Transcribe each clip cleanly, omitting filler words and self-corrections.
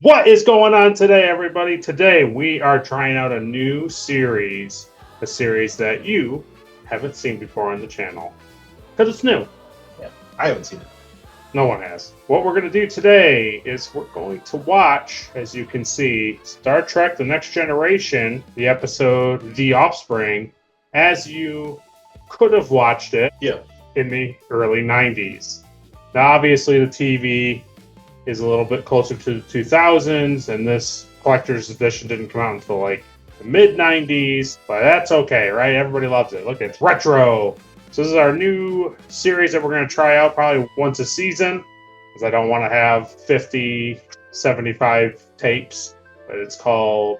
What is going on today, everybody? Today we are trying out a new series, a series that you haven't seen before on the channel because it's new. Yeah, I haven't seen it. No one has. What we're going to do today is we're going to watch, as you can see, Star Trek The Next Generation, the episode The Offspring, as you could have watched it Yeah. in the early 90s. Now, obviously, the TV is a little bit closer to the 2000s, and this collector's edition didn't come out until like the mid 90s, but that's okay, right? Everybody loves it. Look, it's retro. So this is our new series that we're going to try out probably once a season, because I don't want to have 50, 75 tapes, but it's called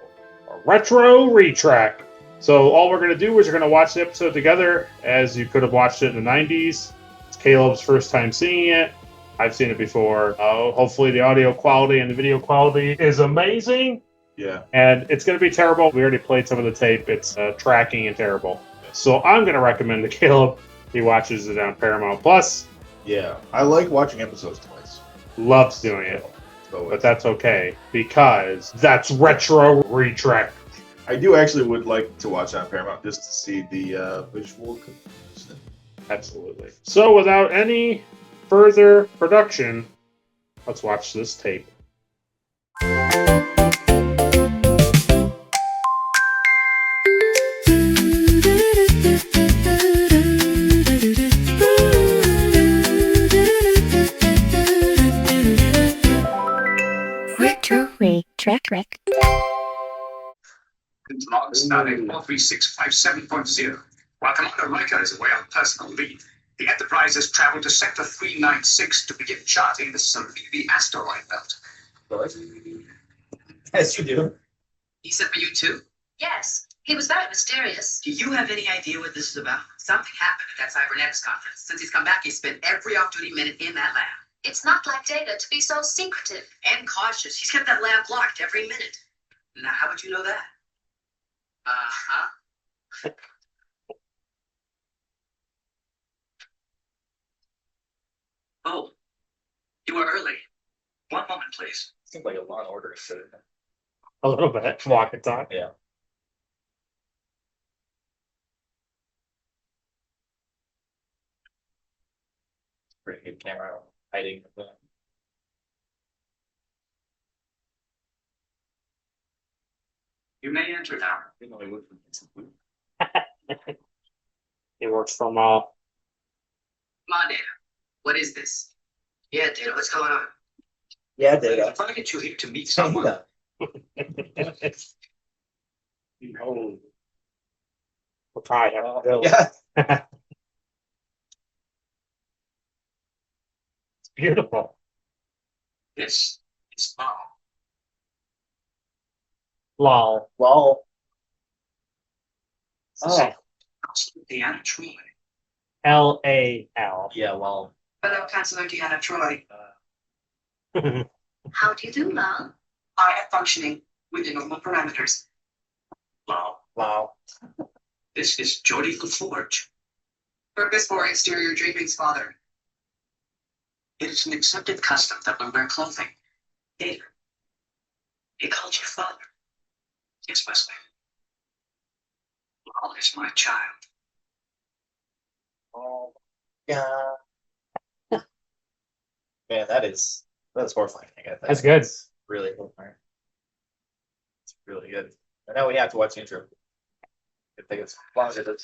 a Retro Retrack. So all we're going to do is we're going to watch the episode together, as you could have watched it in the 90s. It's Caleb's first time seeing it. I've seen it before. Hopefully the audio quality and the video quality is amazing. Yeah. And it's going to be terrible. We already played some of the tape. It's tracking and terrible. So I'm going to recommend to Caleb. He watches it on Paramount Plus. Yeah. I like watching episodes twice. Loves doing it. So But that's okay, because that's Retro Retrack. I do actually would like to watch on Paramount just to see the visual comparison. Absolutely. So without any further production, let's watch this tape. Retro Retrack. Log starting 43657.0. While Commander Riker is away on personal leave, the Enterprise has traveled to Sector 396 to begin charting the Salidi asteroid belt. Yes, you do. He sent for you too? Yes, he was very mysterious. Do you have any idea what this is about? Something happened at that cybernetics conference. Since he's come back, he's spent every off-duty minute in that lab. It's not like Data to be so secretive. And cautious. He's kept that lab locked every minute. Now, how would you know that? Uh-huh. Oh, you were early. One moment, please. Seems like a Law and Order should. A little bit. Walk and talk. Yeah. Pretty good camera hiding the. You may enter now. Didn't know he would from Instant. He works from Come on, Data. What is this? Yeah, Data, what's going on? Yeah, I'm trying to get you here to meet someone. Oh. We'll try. Yeah. It's beautiful. This is Mom. Lol. Lol. This is Oh. Deanna Troy. L-A-L. Yeah, lol. Hello, Counselor Deanna Troy. How do you do, Lal? I am functioning within normal parameters. Wow. Wow. This is Jodie LaForge. Purpose for exterior draping's father. It is an accepted custom that we wear clothing. Data. He called you father. Yes, Wesley. Lal is my child. Oh. Yeah. Man, that's horrifying. I think. That's good. Really horrifying. It's really good. And now we have to watch the intro. I think it's longer than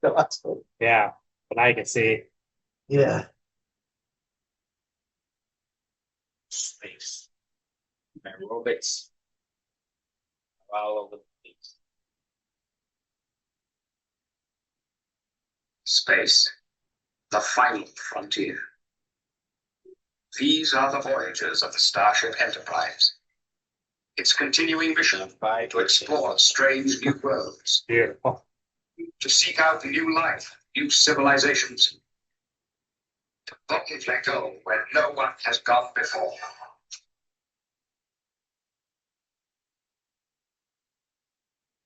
the last one. Yeah. But now you can see Yeah. Space. Aerobics. All over the place. Space, the final frontier. These are the voyages of the Starship Enterprise. Its continuing mission to explore strange new worlds, beautiful. to seek out new life, new civilizations, to boldly go where no one has gone before.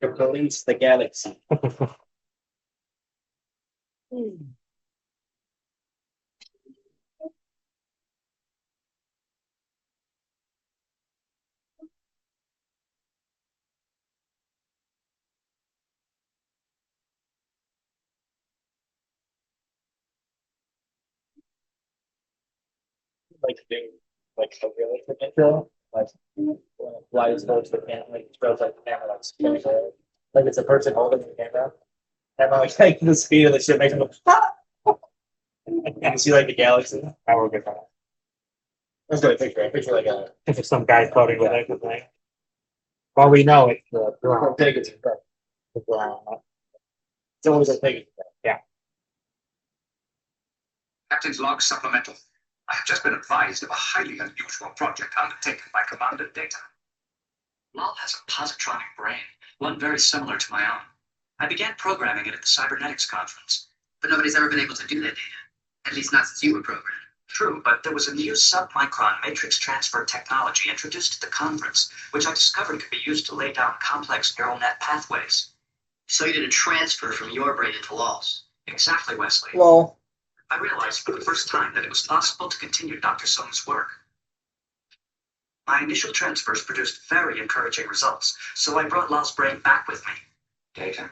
To police the galaxy. like to do like a realistic intro, like when it flies towards the camera, like throws like the camera like spinning around. Like it's a person holding the camera. And like taking the speed of the ship makes them go, ah! And you see like the galaxy. I will get that. Let's do a picture. I picture like a If it's some guy floating with it, thing. Well, we know it's the drone. take it. The drone. It's always a thing. Captain's log supplemental. I have just been advised of a highly unusual project undertaken by Commander Data. Lal has a positronic brain, one very similar to my own. I began programming it at the cybernetics conference. But nobody's ever been able to do that data. At least not since you were programmed. True, but there was a new submicron matrix transfer technology introduced at the conference, which I discovered could be used to lay down complex neural net pathways. So you did a transfer from your brain into Lal's. Exactly, Wesley. Well, I realized for the first time that it was possible to continue Dr. Song's work. My initial transfers produced very encouraging results, so I brought Lal's brain back with me. Data.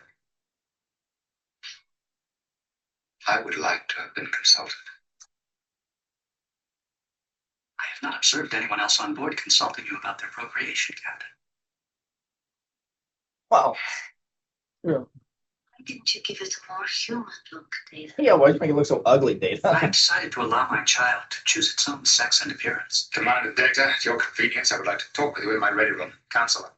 I would like to have been consulted. I have not observed anyone else on board consulting you about their procreation, Captain. wow. Yeah. Why didn't you give it a more human look, Data? Yeah, why do you make it look so ugly, Dave? I have decided to allow my child to choose its own sex and appearance. Commander Data, at your convenience, I would like to talk with you in my ready room. Counselor.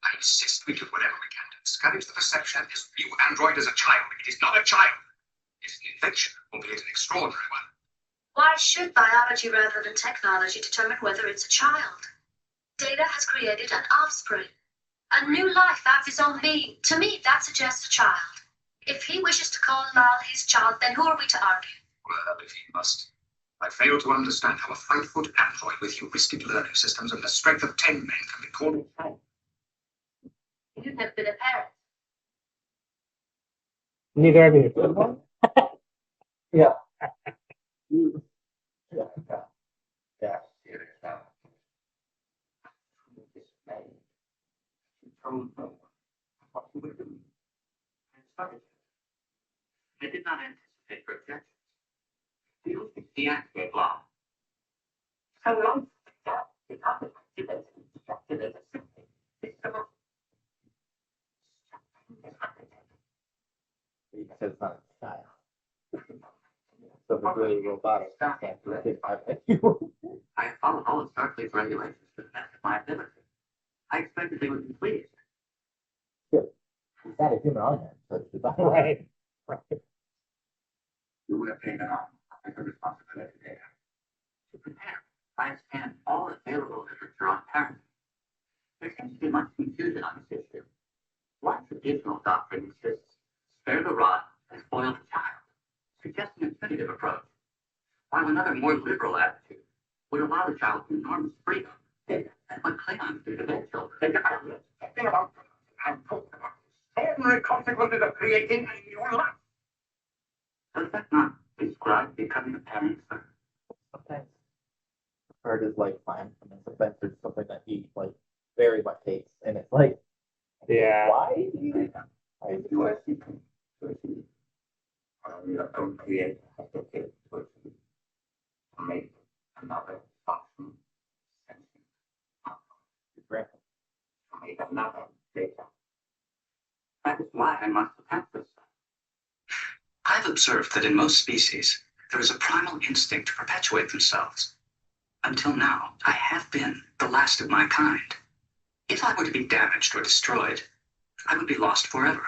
I insist we do whatever we can to discourage the perception that this new android is a child. It is not a child. It is an invention, albeit an extraordinary one. Why should biology rather than technology determine whether it's a child? Data has created an offspring, a new life out of his own being. To me, that suggests a child. If he wishes to call Lal his child, then who are we to argue? Well, if he must. I fail to understand how a 5-foot android with heuristic learning systems and the strength of 10 men can be called a child. You've never been a parent. Neither of you. Yeah. Yeah. Yeah. I did not anticipate projections. Do you think the activate law? How long? Because it's not a child. So if it's really robotic, it can't do it. I followed all of Starfleet's regulations to the best of my ability. I expected they would be pleased. It's not a human on there, so it's about Right. You would have taken on the responsibility there. To prepare, I have scanned all available literature on parenting. There seems to be much confusion on this issue. One traditional doctrine insists, spare the rod and spoil the child, suggesting a punitive approach, while another more liberal attitude would allow the child enormous freedom, and what Klingons do to their children. Think about ordinary consequences of creating a new life. Does that not describe becoming a parent, sir? sometimes art is like fine, and then sometimes there's something that he like very much hates, and it's like, Yeah. why do you? Why do you? We are going to create a dedicated person to make another function sentient. To make another data. That is why I must protect this. I've observed that in most species, there is a primal instinct to perpetuate themselves. Until now, I have been the last of my kind. If I were to be damaged or destroyed, I would be lost forever.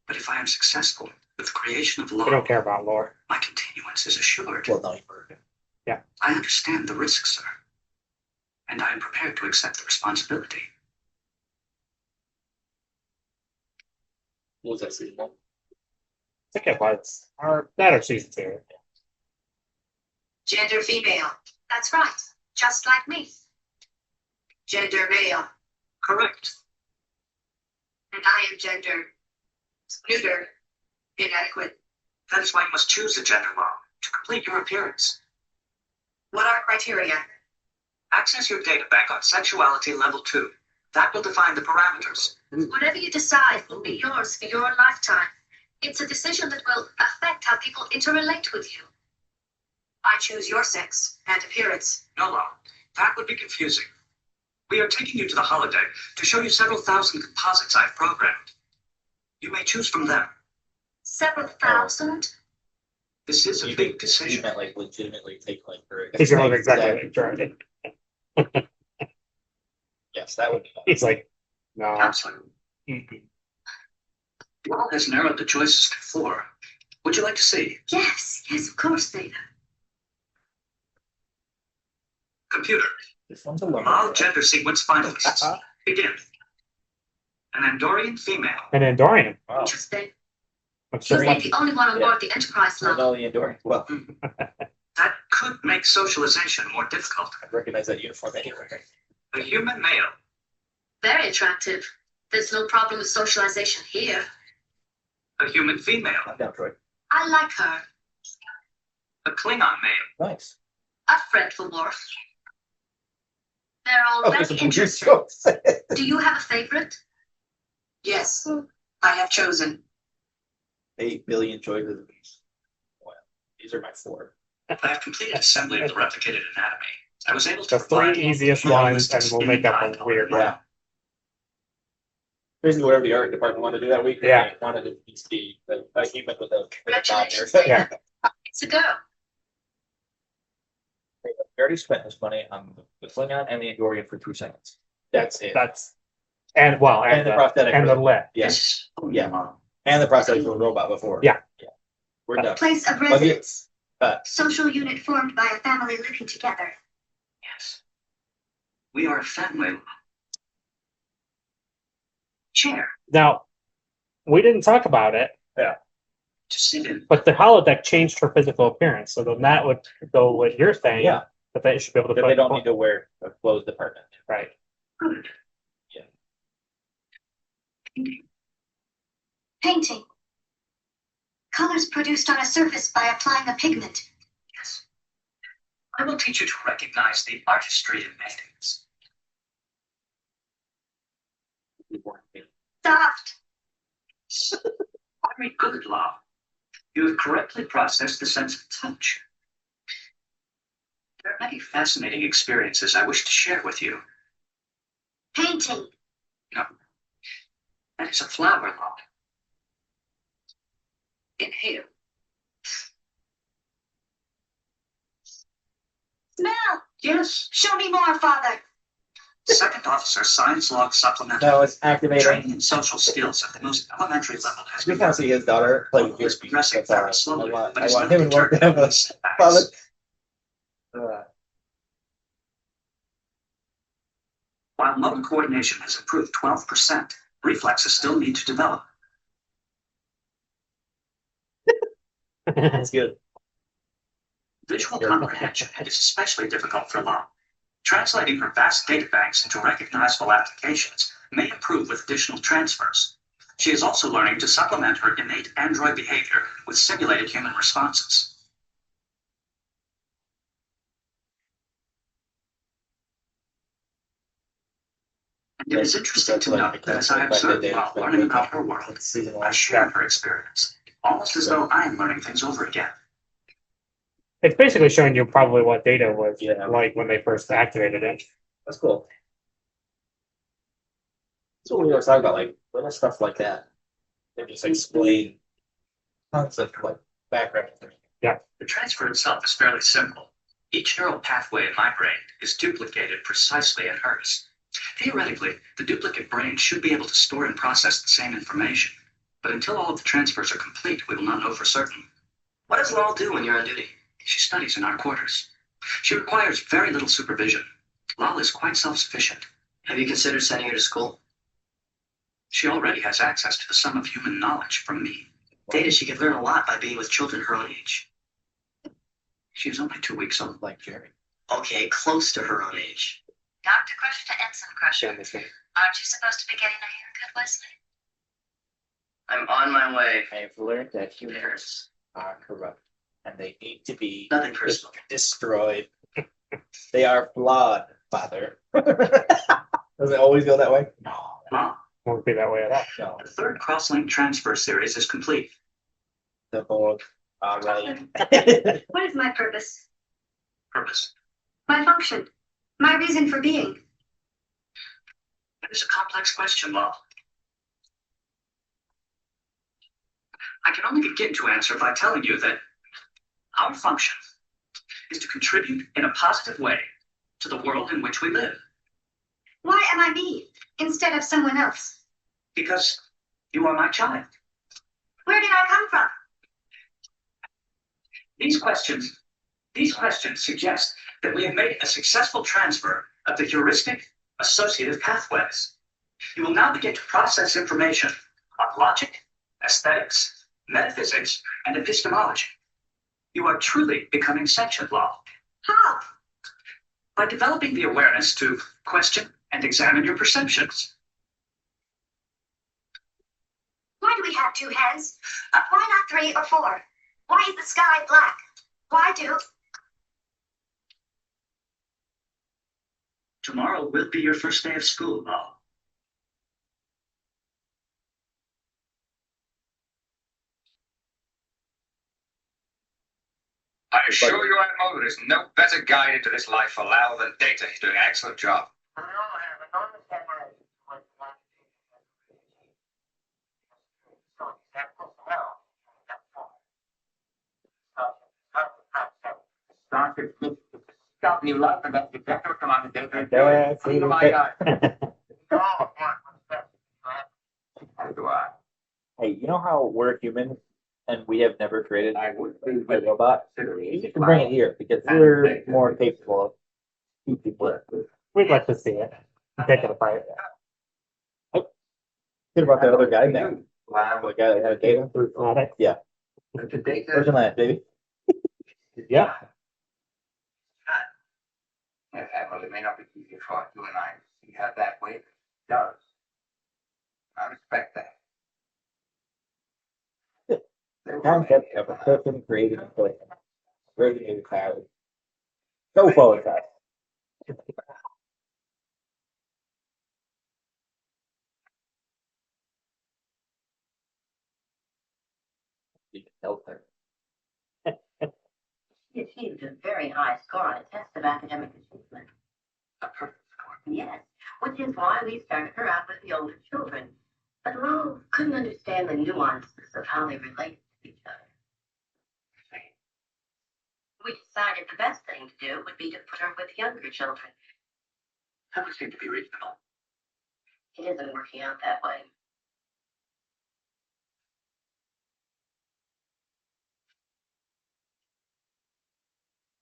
But if I am successful with the creation of I law, don't care about lore. my continuance is assured. Well, no, you've heard it. I understand the risks, sir, and I am prepared to accept the responsibility. What was that season one? I think it was. Or that or season 2. Gender female. That's right, just like me. Gender male. Correct. And I am gender neuter. Inadequate. That is why you must choose a gender law to complete your appearance. What are criteria? Access your data bank on sexuality level 2. That will define the parameters. Whatever you decide will be yours for your lifetime. It's a decision that will affect how people interrelate with you. I choose your sex and appearance. No, Law. That would be confusing. We are taking you to the holodeck to show you several thousand composites I've programmed. You may choose from them. Several thousand? This is a big decision. You meant like legitimately take like her. He's going to exactly right. Yes, that would be. He's like, no. Counselor, Mm-mm. Law has narrowed the choices to 4. Would you like to see? Yes, of course, Theta. Computer, This one's a lumber. all gender sequence finalists. Begin. An Andorian female. An Andorian. Wow. Interesting. Which You is may like, be the only one on board the Enterprise I level. know the Enduring. Well, That could make socialization more difficult. I recognize that uniform anywhere. A human male. Very attractive. There's no problem with socialization here. A human female. I'm down, Troy. I like her. A Klingon male. Nice. A fretful Worf. They're all Okay, very so interesting. jokes. Do you have a favorite? Yes, I have chosen. 8 billion joys of the beast. Wow. These are my 4. I've completed assembly of the replicated anatomy. I was able to the 3 provide easiest more ones, and realistic we'll make up skin a weird contour. one. Basically, whatever the art department wanted to do that week. Yeah. They wanted it to be a human with a Congratulations, there. Yeah. It's a girl. We already spent this money on the Klingon and the Andorian for 2 seconds. That's it. That's and well, And the prosthetic. and the for- lip. Yes. Oh, Yeah. And the prosthetic for a robot before. Yeah. We're done. Place of But residence. yes, Social unit formed by a family living together. Yes. We are a family. Chair Now, we didn't talk about it, to sit in. but the holodeck changed her physical appearance, so then that would go with your thing. Yeah. that they should be able to that put. they don't need to wear a closed department. Right. Good. Painting. Colors produced on a surface by applying a pigment. Yes. I will teach you to recognize the artistry in paintings. Soft. Very good, Law. You have correctly processed the sense of touch. There are many fascinating experiences I wish to share with you. Painting. That is a flower, Law. Inhale. Smell. Yes. Show me more, Father. Second officer, science log supplemental. No, it's activating. Training in social skills at the most elementary level has I just want to see his daughter play with It's USB. progressing That's all. very slowly, I but it's want not him to work to deterred have by a setbacks. father. While motor coordination has improved 12%, reflexes still need to develop. That's good. Visual comprehension is especially difficult for Law. Translating her vast data banks into recognizable applications may improve with additional transfers. She is also learning to supplement her innate android behavior with simulated human responses. And it is interesting to note that as I observe Law learning about her world, Season I 1. share her experience, almost as though I am learning things over again. It's basically showing you probably what data was Yeah. like when they first activated it. That's cool. That's what we always talk about, like little stuff like that. They just explain concept like background. The transfer itself is fairly simple. Each neural pathway in my brain is duplicated precisely in hers. Theoretically, the duplicate brain should be able to store and process the same information. But until all of the transfers are complete, we will not know for certain. What does Laurel do when you're on duty? She studies in our quarters. She requires very little supervision. Lal is quite self-sufficient. Have you considered sending her to school? She already has access to the sum of human knowledge from me. Data, she could learn a lot by being with children her own age. She is only 2 weeks old. Like Jerry. Okay, close to her own age. Dr. Crusher to Ensign Crusher. Yeah, this one. Aren't you supposed to be getting a haircut, Wesley? I'm on my way. I've learned that humans are corrupt and they need to be Nothing personal. destroyed. They are flawed, Father. Does it always go that way? No. Lal, Won't be that way at all. No. the third cross-link transfer series is complete. The whole right. What is my purpose? Purpose. My function? My reason for being? That is a complex question, Law. I can only begin to answer by telling you that our function is to contribute in a positive way to the world in which we live. Why am I me instead of someone else? Because you are my child. Where did I come from? These questions suggest that we have made a successful transfer of the heuristic associative pathways. You will now begin to process information on logic, aesthetics, metaphysics, and epistemology. You are truly becoming sentient, Law. How? By developing the awareness to question and examine your perceptions. Why do we have two heads? Why not 3 or 4? Why is the sky black? Why do... Tomorrow will be your first day of school, Law. I assure you, Admiral, there is no better guide into this life for Lau than Data. He's doing an excellent job. Stop you love and that's exactly what Commander Data. That's Under my eye. Hey, you know how we're human and we have never created I would be a robot? You can bring it here because we're more capable of teaching it. We'd like to see it. Take it apart. What about the other guy now? The guy that had data? Yeah. Virgin Land, baby. Yeah. Yes, Admiral, it may not be easy for you and I to see how that way it does. I respect that. The concept of a person creating a place. Virgin is cloud. So volatile. You can help her. She achieved a very high score on a test of academic achievement. A perfect score. Yes, which is why we started her out with the older children. But Lo couldn't understand the nuances of how they relate to each other. We decided the best thing to do would be to put her with younger children. That would seem to be reasonable. It isn't working out that way.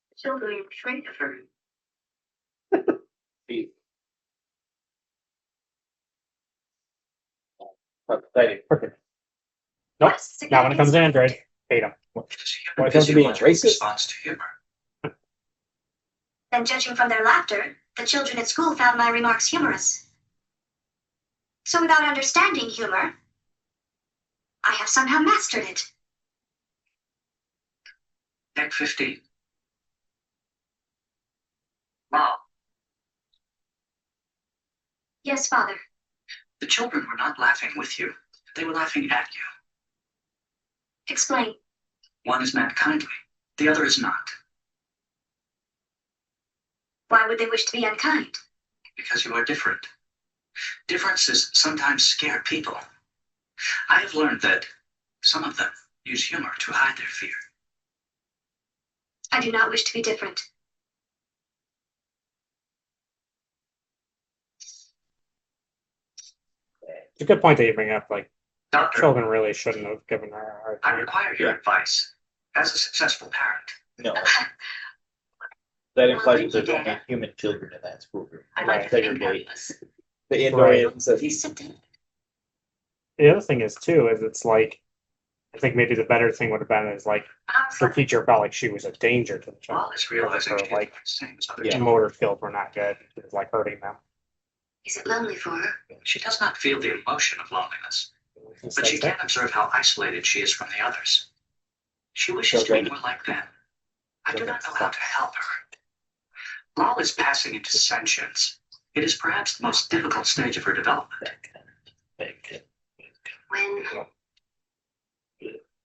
The children are afraid of her. Perfect. Nope. Not when it comes to Android. Hate them. When it comes to being racist? Response to humor. Then judging from their laughter, the children at school found my remarks humorous. So without understanding humor, I have somehow mastered it. Deck 15. Wow. Yes, Father. The children were not laughing with you. They were laughing at you. Explain. One is meant kindly. The other is not. Why would they wish to be unkind? Because you are different. Differences sometimes scare people. I have learned that some of them use humor to hide their fear. I do not wish to be different. It's a good point that you bring up. Like, Doctor, children really shouldn't have given her a hard I time. require your advice as a successful parent. No. That implies that there's only human children in that school group. I'd like to think Segregate this. the Andorians. and- Please sit down. The other thing is too, is it's like, I think maybe the better thing would have been is like the teacher felt like she was a danger to the child. Wallace realizing Or, she like, is the same as other Yeah. children. motor skills were not good. It was like hurting them. Is it lonely for her? She does not feel the emotion of loneliness, It's but she like can observe how isolated she is from the others. She wishes to be more like them. I do not know how to help her. Lal is passing into sentience. It is perhaps the most difficult stage of her development. When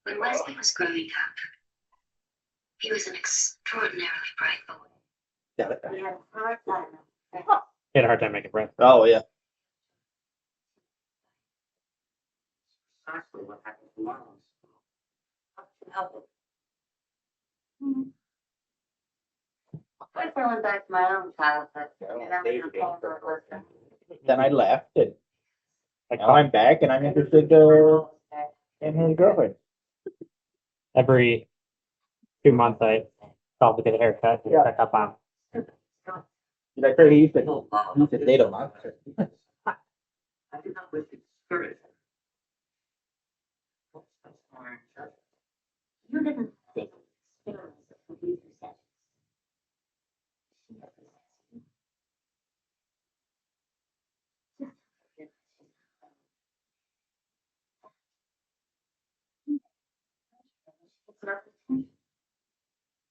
When Wesley was growing up, he was an extraordinarily bright boy. Yeah. We had a hard time. Had a hard time making friends. Oh yeah. Actually, what happened to Marlon? Help it. I'm going back to my own childhood. And I'm gonna call her a listener. Then I left and now I'm back and I'm interested in his girlfriend. Every 2 months I call to get a haircut and check up on him. Did I say he used to date a month? I do not wish to discourage her. You didn't think experience of computer science.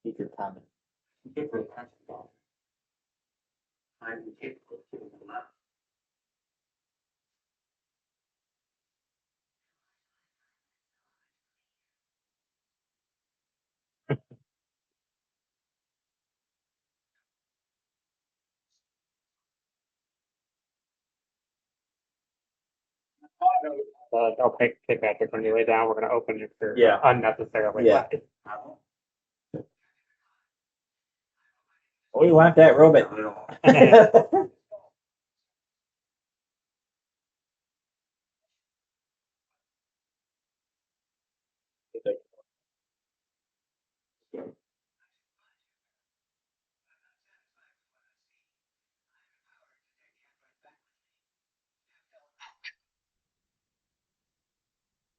Teacher comment. Give her attention, Bob. I am capable of giving her love. I'll take Patrick when you lay down. We're going to open it for Yeah. unnecessarily. Yeah. We want that robot.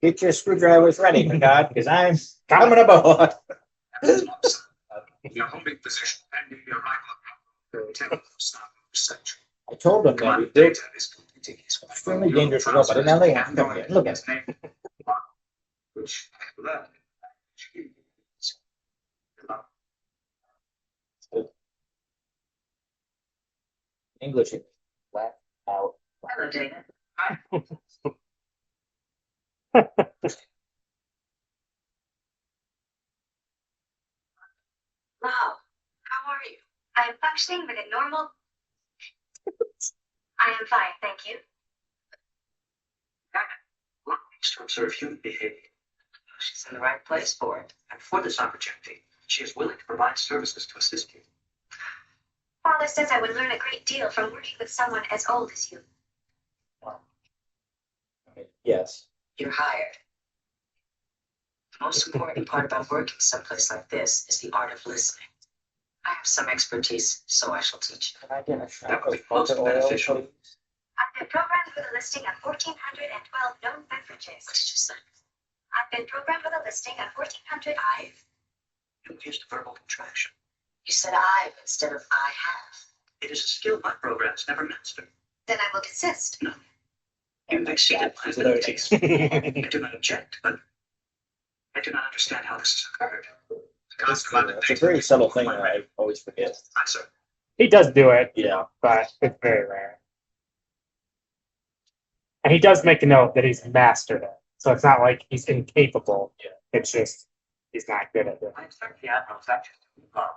Get your screwdrivers ready, my God, because I'm coming aboard. Your holding position pending the arrival of Lieutenant Staff Research. I told them that we Command built data is completing his extremely dangerous robot, and now they want to come here. Look at it. Which I learned. English is flat out. Hello, Dana. Wow, how are you? I am functioning with a normal. I am fine, thank you. One needs to observe human behavior. She's in the right place for it. And for this opportunity, she is willing to provide services to assist you. Father says I would learn a great deal from working with someone as old as you. Yes. You're hired. The most important part about working someplace like this is the art of listening. I have some expertise, so I shall teach you. Can I get a shot That would be of most motor oil, beneficial. please? I've been programmed with a listing of 1,412 known beverages. What did you say? I've been programmed with a listing of 1,400. You used a verbal contraction. You said I've instead of I have. It is a skill my programs never mastered. Then I will desist. No. You've exceeded my She's abilities. allergic. I do not object, but I do not understand how this has occurred. The gods It's demanded a very subtle thing that I always forget. Answer. He does do it, Yeah. but it's very rare. And he does make a note that he's mastered it. So it's not like he's incapable. Yeah. It's just he's not good at it. I expect the Admiral's actions to be followed.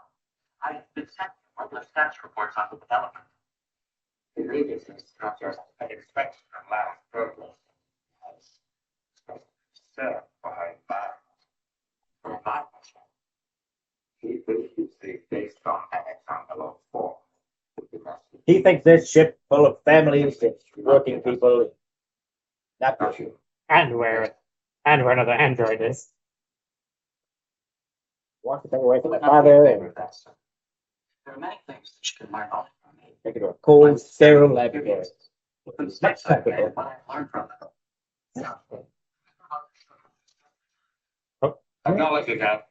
I have been sent regular status reports on the development. The latest instructors I expect from last progress. Sir, behind that. For my perspective, he believes the based on Alexander 4. He thinks this ship full of families and working people. Not true. And where another android is. Wants to take away from the father and There are many things that you can learn only from me. take it to a cold, sterile laboratory. The mistakes I've made and what I've learned from them. Acknowledge it, Captain.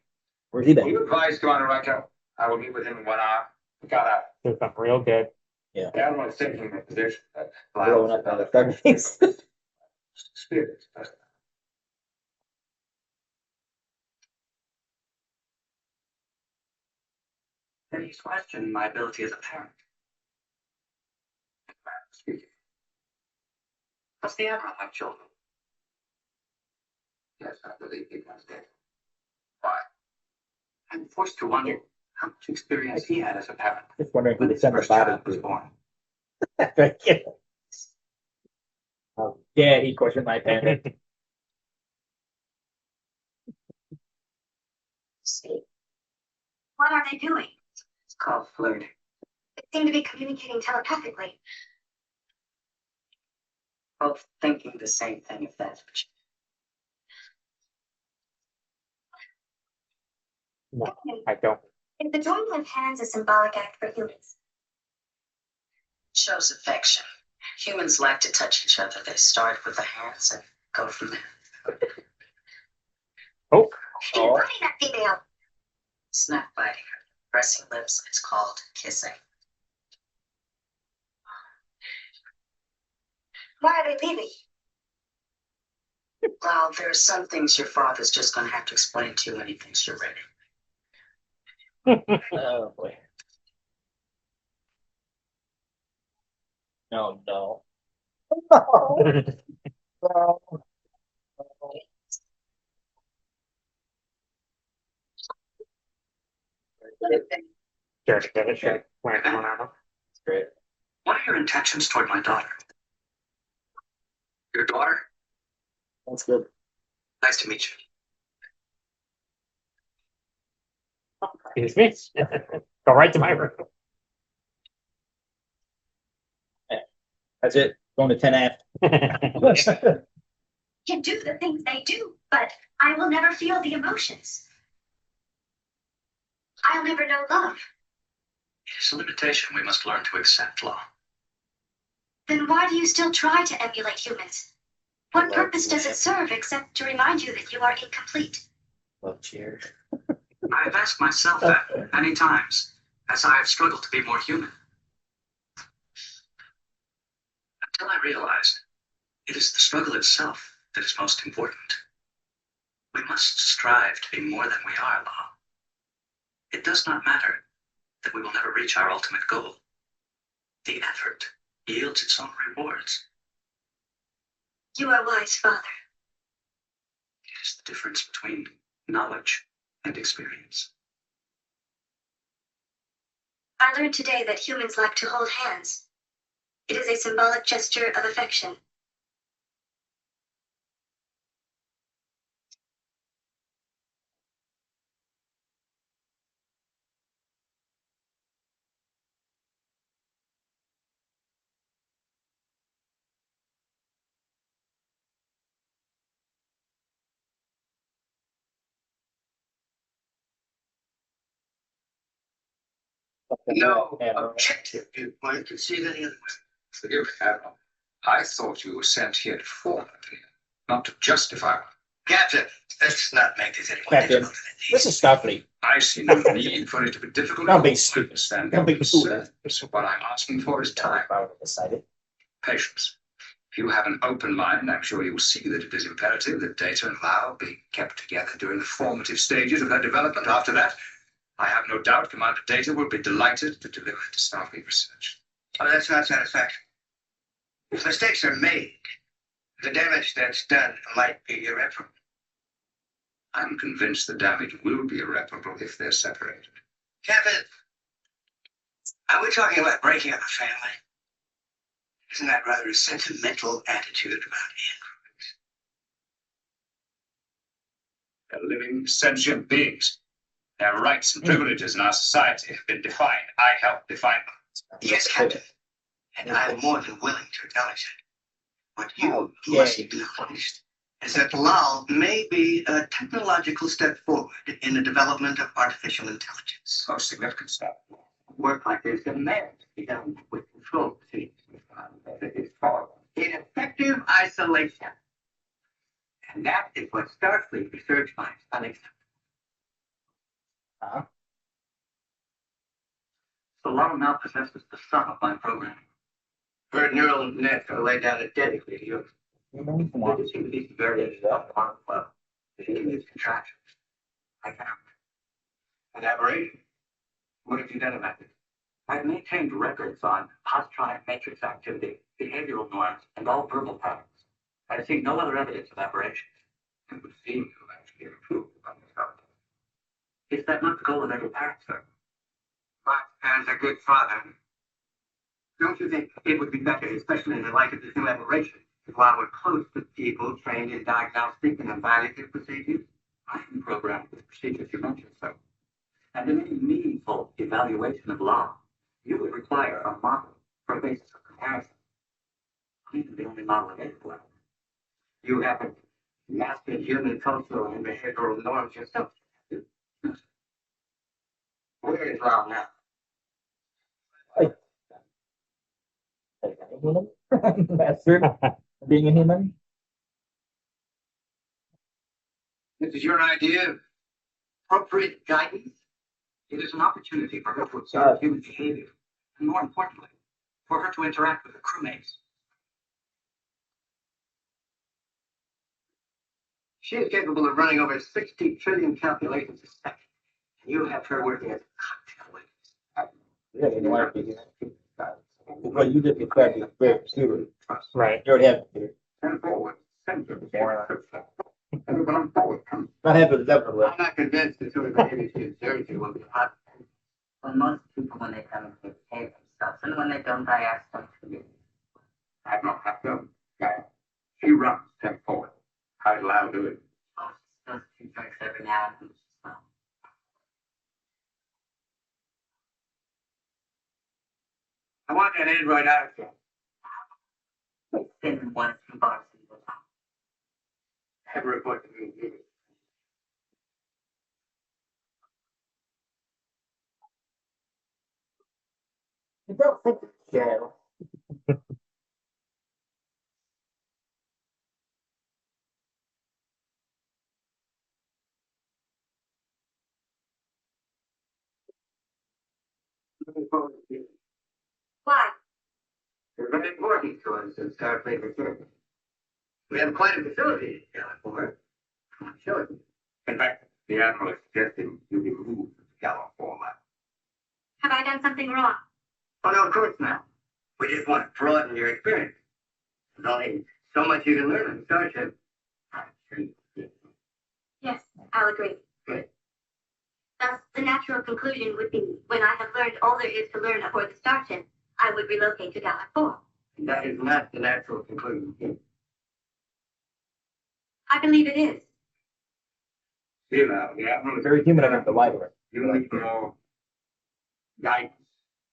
Where's he Will been? you advise Commander Riker? I will meet with him in 1 hour. We got out. Do something real good. The Admiral is taking a position that Blowing up on the things. spirit. Then he's questioned my ability as a parent. Speaking. Does the Admiral have children? Yes, I believe he was dead. I'm forced to wonder how much experience he had as a parent Just wondering who when to his send the first body child was to. born. How dare he question my parent? What are they doing? It's called flirting. They seem to be communicating telepathically. Both thinking the same thing, if that's what you... No, I don't. Is the joining of hands a symbolic act for humans? Shows affection. Humans like to touch each other. They start with the hands and go from there. Oh, Hey, Oh. biting that female. It's not biting her. Pressing lips. It's called kissing. Why are they leaving? Well, there are some things your father's just going to have to explain to you when he thinks you're ready. Oh boy. No, no. No. sure, give it, sure. Whack one out. It's great. What are your intentions toward my daughter? Your daughter? That's good. Nice to meet you. Excuse me. Go right to my room. That's it. Going to 10 after. Can do the things they do, but I will never feel the emotions. I'll never know love. It's a limitation we must learn to accept, Law. Then why do you still try to emulate humans? What Love purpose does it cheer. serve except to remind you that you are incomplete? Love cheers. I've asked myself that many times as I have struggled to be more human. Until I realized it is the struggle itself that is most important. We must strive to be more than we are, Law. It does not matter that we will never reach our ultimate goal. The effort yields its own rewards. You are wise, Father. It is the difference between knowledge and experience. I learned today that humans like to hold hands. It is a symbolic gesture of affection. No Yeah. objective viewpoint can see it any other way. Forgive me, Admiral. I thought you were sent here to form an opinion, not to justify one. Captain, let's not make this any more Captain, difficult than it this needs. is Starfleet. I see no need for it to be difficult. Don't be I stupid. understand Don't be your stupid. concern. What I'm asking for is time, Decided. patience. If you have an open mind, I'm sure you will see that it is imperative that Data and Lau be kept together during the formative stages of her development. After that, I have no doubt Commander Data will be delighted to deliver it to Starfleet Research. Oh, that's not satisfactory. If mistakes are made, the damage that's done might be irreparable. I'm convinced the damage will be irreparable if they're separated. Captain, are we talking about breaking up a family? Isn't that rather a sentimental attitude about androids? They're living, sentient beings. Their rights and privileges in our society have been defined. I helped define them. Yes, Captain. And I'm more than willing to acknowledge it. What you must acknowledge is that Lal may be a technological step forward in the development of artificial intelligence. Oh, significant step. Work like this demands to be done with control procedures. In effective isolation. And that is what Starfleet research finds unacceptable. So Lal now possesses the sum of my programming. Her neural nets are laid down identically to yours. They just seem to be variations up on the level. She can use contractions. I can't. An aberration. What have you done about it? I've maintained records on positronic matrix activity, behavioral norms, and all verbal patterns. I see no other evidence of aberrations. It would seem to actually improve upon yourself. Is that not the goal of every parent, sir? But as a good father, don't you think it would be better, especially in the light of this new aberration, while we're close to people trained in diagnostic and evaluative procedures? I am programmed with the procedures you mentioned, sir. And in any meaningful evaluation of law, you would require a model for a basis of comparison. I am the only model available. You haven't mastered human cultural and behavioral norms yourself. Where is Rob now? Master, being a human. This is your idea of appropriate guidance? It is an opportunity for her to observe human behavior, and more importantly, for her to interact with her crewmates. She is capable of running over 60 trillion calculations a second. And you have her working as a cocktail witness. Yeah, you want to be well, you just described it very computer. Right. You already have a computer. Stand forward. Center. Everyone forward. Not happy with that. I'm not convinced the sort of behavior she observes you will be hot. Well, most people, when they come in, they behave themselves, and when they don't, I ask them to leave. I don't have to. She runs. Step forward. How loud do it? Oh, she does 2 drinks every now and then. Well, I want that Android out of here. spin 1 or 2 bars in the top. Have a report to me. You don't think it's jail. Looking forward to it. Why? It's very important to us in Starfleet Reserve. We have quite a facility for it. I'll show you. In fact, the Admiral is suggesting you be moved to the Gallo format. Have I done something wrong? Oh, no, of course not. We just want to broaden your experience. There's only so much you can learn in Starship. Yes, I'll agree. Good. Thus, the natural conclusion would be, when I have learned all there is to learn aboard the Starship, I would relocate to Gallic 4. That is not the natural conclusion. I believe it is. See now, the Admiral is Very human about the library. you need more guidance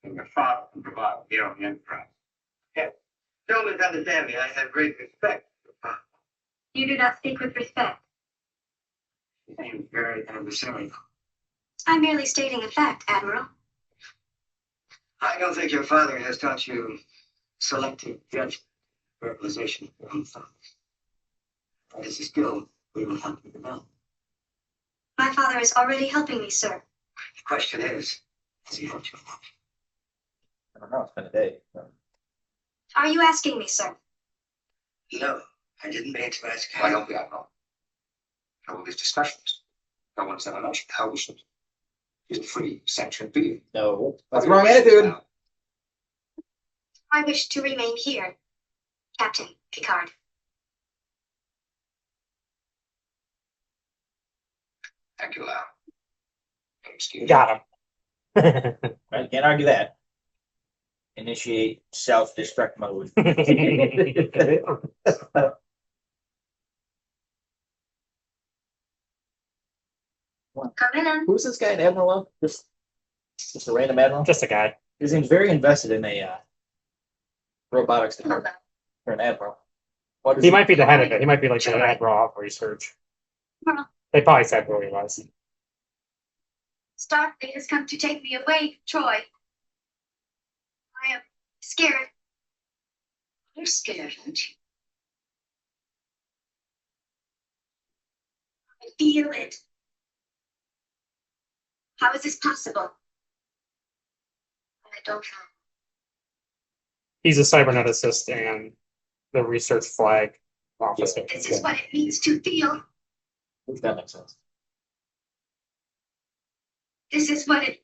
than your father can provide here on the Enterprise. Yes. Don't misunderstand me. I have great respect for your father. You do not speak with respect. He seems very adversarial. I'm merely stating a fact, Admiral. I don't think your father has taught you selective judgment, verbalization of your own thoughts. That is a skill we will help you develop. My father is already helping me, sir. The question is, has he helped you enough? I don't know. It's been a day. So. Are you asking me, sir? No, I didn't mean to ask. Why don't we, Admiral? Have all these discussions? No one's ever mentioned how we should. He's a free, sentient being. No, that's the wrong attitude. I wish to remain here, Captain Picard. Thank you, Lau. Excuse me. Got him. Right? Can't argue that. Initiate self-destruct mode. Come in. Who's this guy, an admiral? Just a random admiral? Just a guy. He seems very invested in a robotics department for an admiral. What is He might be the head of it. He might be like the admiral of research. Well, They probably said who he was. Starfleet has come to take me away, Troy. I am scared. You're scared, aren't you? I feel it. How is this possible? I don't know. He's a cyberneticist and the research flag officer. This is what it means to feel. If that makes sense. This is what it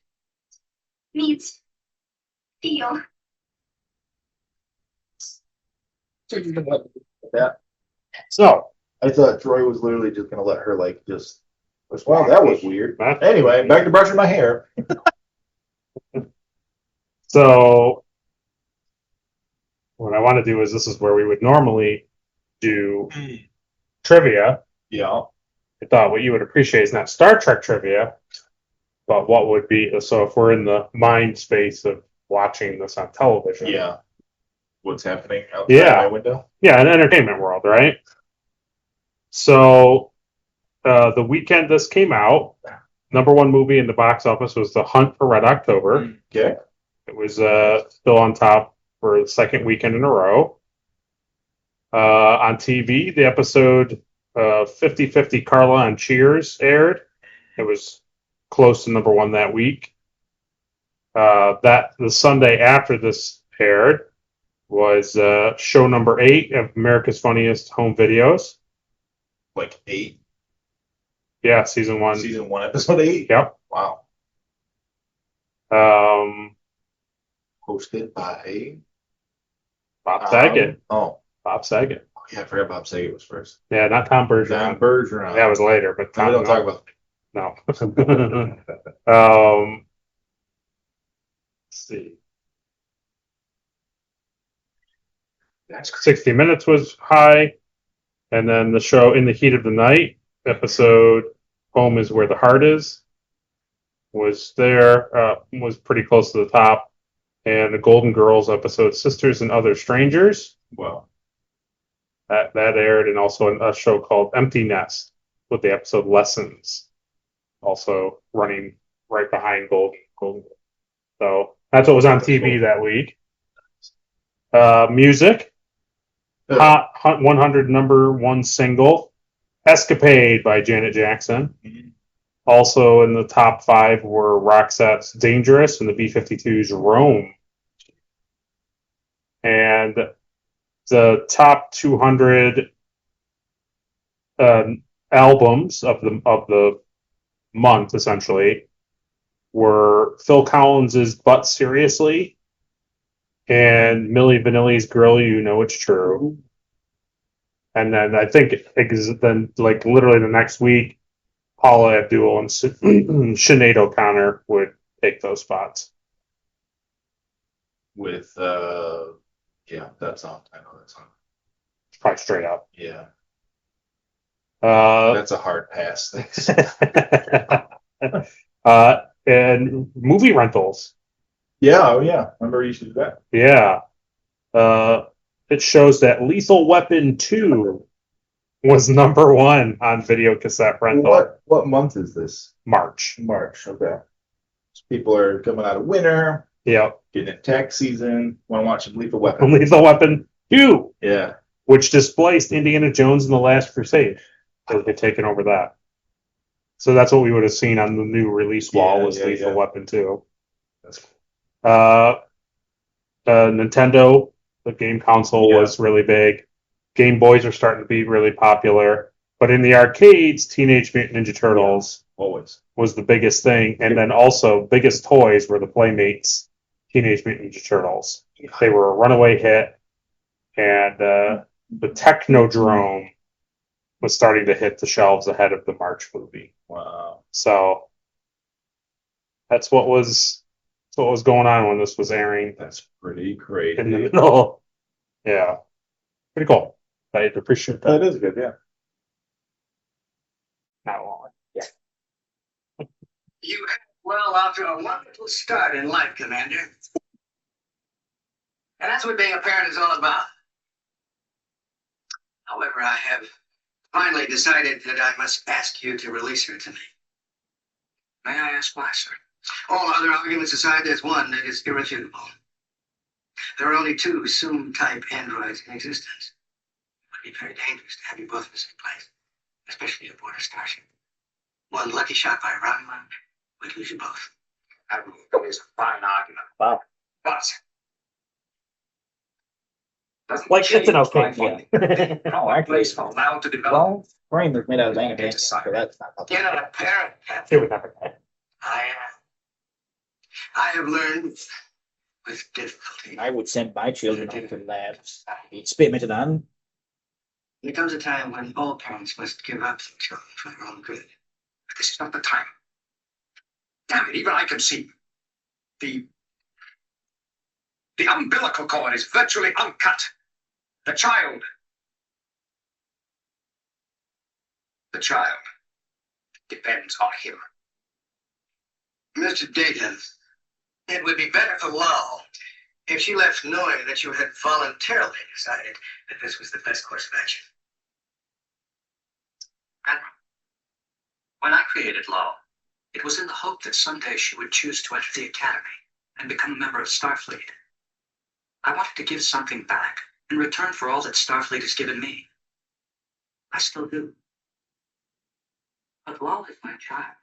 means. Feel. Yeah. So, I thought Troy was literally just gonna let her like just. Well, that was weird. That's Anyway, weird. back to brushing my hair. So what I want to do is this is where we would normally do trivia. Yeah. I thought what you would appreciate is not Star Trek trivia, but what would be so if we're in the mind space of watching this on television. Yeah. What's happening outside Yeah. my window? Yeah, an entertainment world, right? So the weekend this came out, number one movie in the box office was The Hunt for Red October. Okay. It was still on top for the second weekend in a row. On TV, the episode 50-50 Carla on Cheers aired. It was close to number one that week. That the Sunday after this aired was show number 8 of America's Funniest Home Videos. Like 8. Yeah, season 1. Season 1, episode 8. Yep. Wow. Um, Hosted by Bob Saget. Oh. Bob Saget. Oh, yeah, I forgot Bob Saget was first. Yeah, not Tom Bergeron. Tom Bergeron. That was later, but Tom. We don't talk about. No. Let's see. 60 Minutes was high. And then the show In the Heat of the Night, episode Home is Where the Heart Is, was there, was pretty close to the top. And the Golden Girls episode Sisters and Other Strangers. Well, that aired, and also a show called Empty Nest with the episode Lessons, also running right behind Golden. So that's what was on TV that week. Music, Hot 100 number one single, Escapade by Janet Jackson. Mm-hmm. Also in the top 5 were Roxette's Dangerous and the B-52's Rome. And the top 200 albums of the month, essentially, were Phil Collins's But Seriously and Milli Vanilli's Girl You Know It's True. And then I think then like literally the next week, Paula Abdul and Sinead O'Connor would take those spots. With yeah, that song. I know that song. It's probably straight up. Yeah. Uh, That's a hard pass. Thanks. and movie rentals. Yeah, oh yeah. Remember you should do that. Yeah. It shows that Lethal Weapon 2 was number 1 on video cassette rental. What month is this? March. March, okay. So people are coming out of winter, Yep. getting in tax season, want to watch some Lethal Weapon. Lethal Weapon 2, Yeah. which displaced Indiana Jones and the Last Crusade. They had taken over that. So that's what we would have seen on the new release wall was Lethal Weapon 2. That's cool. Nintendo, the game console, was really big. Game Boys are starting to be really popular. But in the arcades, Teenage Mutant Ninja Turtles Always was the biggest thing. And then also, biggest toys were the Playmates Teenage Mutant Ninja Turtles. They were a runaway hit. And the Technodrome was starting to hit the shelves ahead of the March movie. Wow. So that's what was going on when this was airing. That's pretty crazy. In the middle. Yeah. Pretty cool. I appreciate that. That is good, yeah. Not long. Yeah. You have well off to a wonderful start in life, Commander. And that's what being a parent is all about. However, I have finally decided that I must ask you to release her to me. May I ask why, sir? All other arguments aside, there's one that is irrefutable. There are only 2 Zoom-type androids in existence. It would be very dangerous to have you both in the same place, especially aboard a starship. One lucky shot by a round one would lose you both. That is a fine argument. Wow. But doesn't Like, it's an change okay, my finding. yeah. Oh, I place for now to develop. Well, brain was made out of anything, so that's not Get a parent, It Captain. would never happen. I have learned with difficulty. I would send my children off to the labs. He'd spit me to them. There comes a time when all parents must give up their children for their own good. But this is not the time. Damn it, even I can see. The umbilical cord is virtually uncut. The child depends on him. Mr. Data, it would be better for Lal if she left knowing that you had voluntarily decided that this was the best course of action. Admiral, when I created Law, it was in the hope that someday she would choose to enter the Academy and become a member of Starfleet. I wanted to give something back in return for all that Starfleet has given me. I still do. But Law is my child.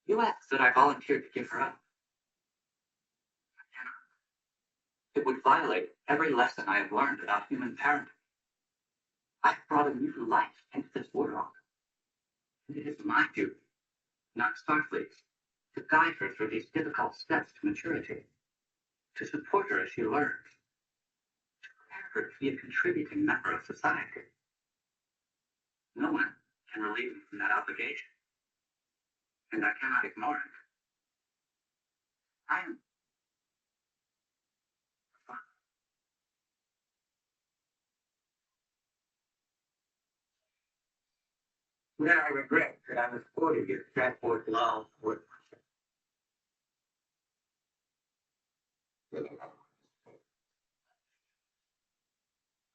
You asked that I volunteered to give her up. I cannot. It would violate every lesson I have learned about human parenting. I have brought a new life into this world. And it is my duty, not Starfleet's, to guide her through these difficult steps to maturity, to support her as she learns, to prepare her to be a contributing member of society. No one can relieve me from that obligation, and I cannot ignore it. I am Now I regret that I was quoted you to transport Lal with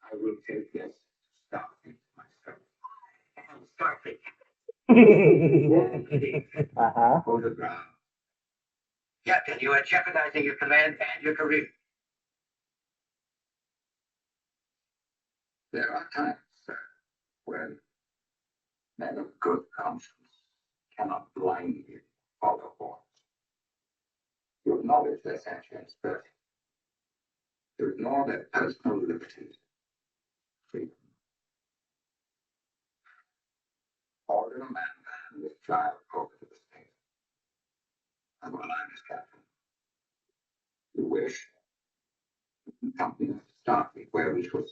I will take this stock into myself. And Starfleet. Photograph. Captain, you are jeopardizing your command and your career. There are times, sir, when men of good conscience cannot blindly follow orders. You acknowledge their sentience, but to ignore their personal liberties, freedom. Order a man and his child over to the state. And while I'm his captain, you wish to accompany us to Starfleet, where we should.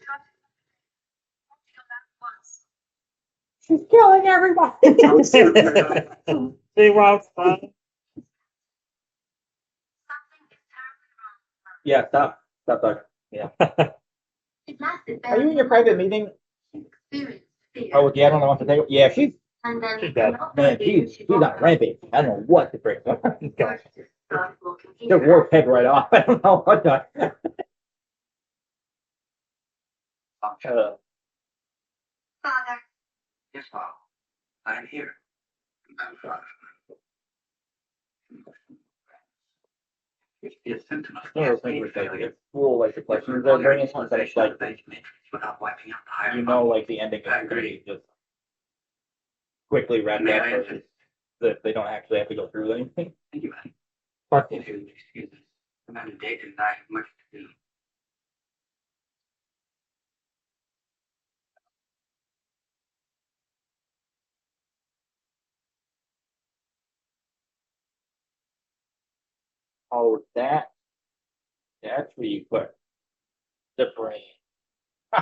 She's killing everyone. She wants fun. Yeah, stop. Stop talking. Yeah. It lasted Are you in your private meeting? experience. Oh, yeah, I don't know what to think. Yeah, she's And then she's dead. Man, she's on a rampage. I don't know what to bring up. The warp head right off. I don't know what the. Father, Yes, Law. I am here. I'm sorry. It's a symptom of One of those things where it's like full like the questions they're bringing, but it's like without wiping out the higher you know, like the ending is going to be just quickly wrapped May up, I or answer? that they don't actually have to go through anything. Thank you, Annie. Fuck. If you'll excuse us, Commander Data and I have much to do. Oh, that's where you put the brain.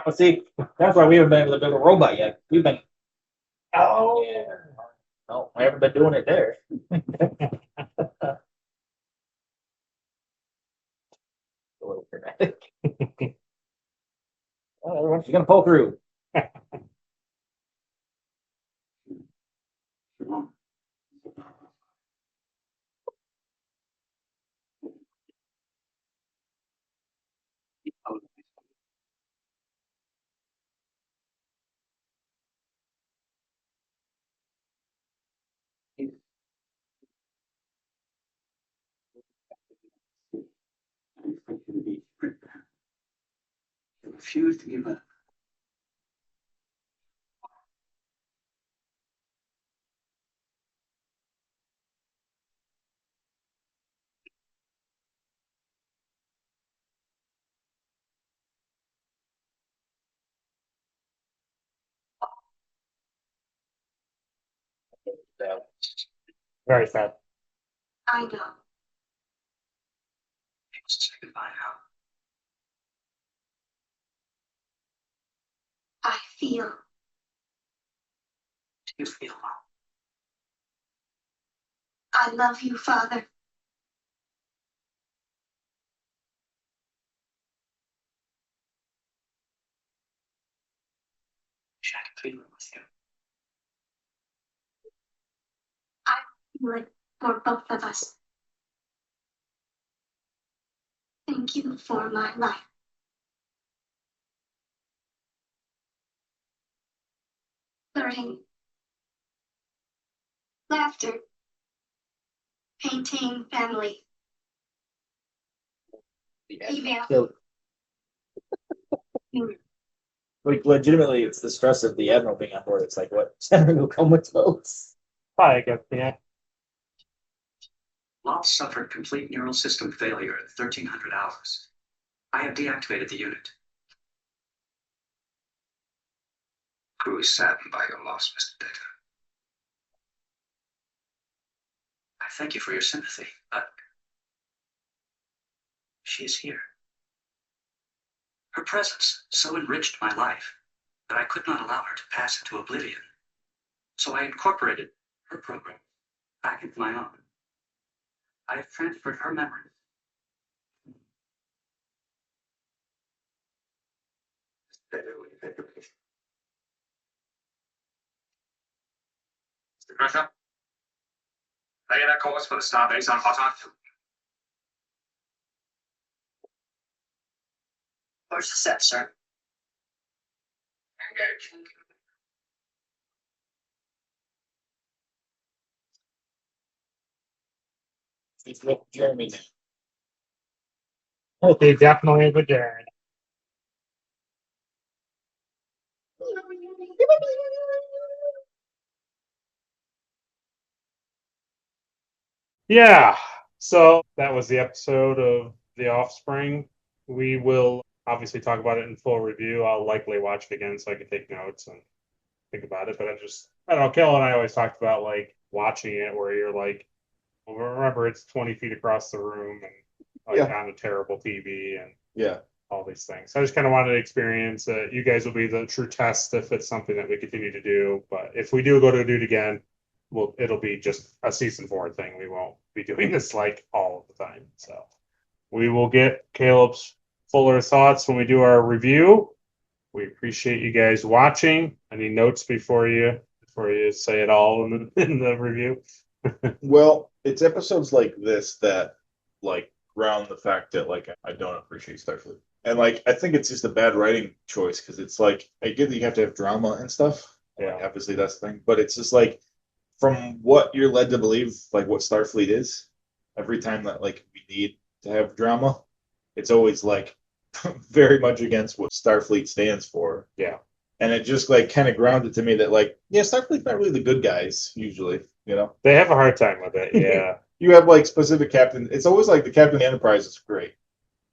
Oh, see, that's why we haven't been able to build a robot yet. We've been. Oh, yeah. No, I haven't been doing it there. A little dramatic. Well, everyone's gonna pull through. Refuse to give up. So, very sad. I know. Say goodbye now. I feel. Do you feel, Mom? I love you, Father. Wish I could feel it with you. I feel it for both of us. Thank you for my life. Learning. Laughter. Painting family. Email. So, like, legitimately, it's the stress of the admiral being on board. It's like, what? Admiral comatose. I guess, yeah. Lot suffered complete neural system failure at 1300 hours. I have deactivated the unit. Crew is saddened by your loss, Mr. Data. I thank you for your sympathy, but she is here. Her presence so enriched my life that I could not allow her to pass into oblivion. So I incorporated her program back into my own. I have transferred her memories. Mr. Crusher, lay that course for the starbase on Hot. Course set, sir. Engage. It's with Jeremy. Okay, definitely with Jared. Yeah, so that was the episode of The Offspring. We will obviously talk about it in full review. I'll likely watch it again so I can take notes and think about it. But I don't know, Kel and I always talked about like watching it where you're like, well, remember it's 20 feet across the room and like on a terrible TV and Yeah. all these things. So I just kind of wanted to experience it. You guys will be the true test if it's something that we continue to do. But if we do go to do it again, it'll be just a season 4 thing. We won't be doing this like all of the time. So we will get Caleb's fuller thoughts when we do our review. We appreciate you guys watching. Any notes before you say it all in the review? Well, it's episodes like this that like ground the fact that like I don't appreciate Starfleet. And like I think it's just a bad writing choice because it's like I get that you have to have drama and stuff. Yeah. Like, obviously that's the thing. But it's just like from what you're led to believe, like what Starfleet is, every time that like we need to have drama, it's always like very much against what Starfleet stands for. Yeah. And it just like kind of grounded to me that like, yeah, Starfleet's not really the good guys usually, you know? They have a hard time with it. Yeah. You have like specific captain. It's always like the captain of the Enterprise is great.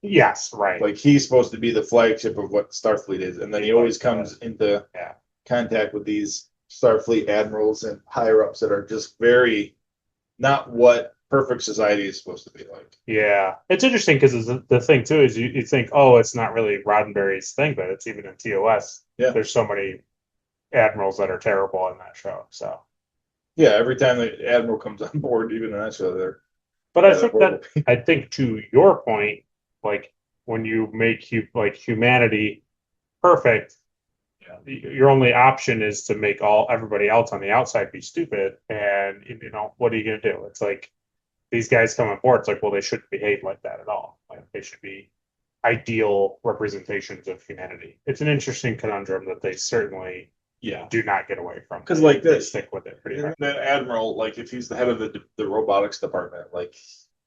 Yes, right. Like he's supposed to be the flagship of what Starfleet is, and then he always comes into contact with these Starfleet admirals and higher ups that are just very not what perfect society is supposed to be like. Yeah, it's interesting because the thing too is you think, oh, it's not really Roddenberry's thing, but it's even in TOS. Yeah. There's so many admirals that are terrible in that show. So yeah, every time the admiral comes on board, even in that show, they're. But I think to your point, like when you make humanity perfect, your only option is to make everybody else on the outside be stupid, and what are you gonna do? It's like these guys come on board. It's like, well, they shouldn't behave like that at all. Like they should be ideal representations of humanity. It's an interesting conundrum that they certainly do not get away from. Because like they stick with it pretty hard. The admiral, like if he's the head of the robotics department, like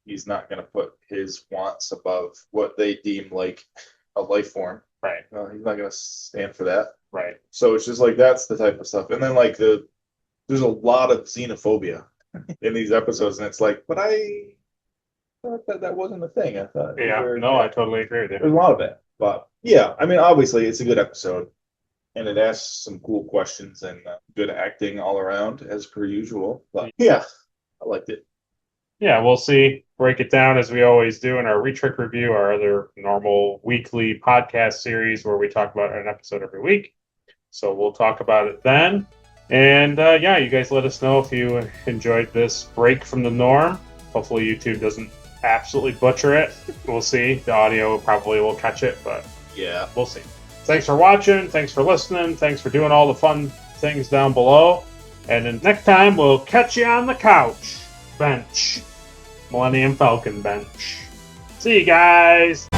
he's not going to put his wants above what they deem like a life form. Right. He's not going to stand for that. Right. So it's just like that's the type of stuff. And then like there's a lot of xenophobia in these episodes, and it's like, but I thought that wasn't a thing. I thought. I totally agree with you. There's a lot of that, but yeah, I mean, obviously it's a good episode, and it asks some cool questions and good acting all around as per usual. But yeah, I liked it. Yeah, we'll see. Break it down as we always do in our Retrick Review, our other normal weekly podcast series where we talk about an episode every week. So we'll talk about it then. And yeah, you guys let us know if you enjoyed this break from the norm. Hopefully YouTube doesn't absolutely butcher it. We'll see. The audio probably will catch it, but Yeah. we'll see. Thanks for watching. Thanks for listening. Thanks for doing all the fun things down below. And then next time, we'll catch you on the couch. Bench. Millennium Falcon bench. See you guys.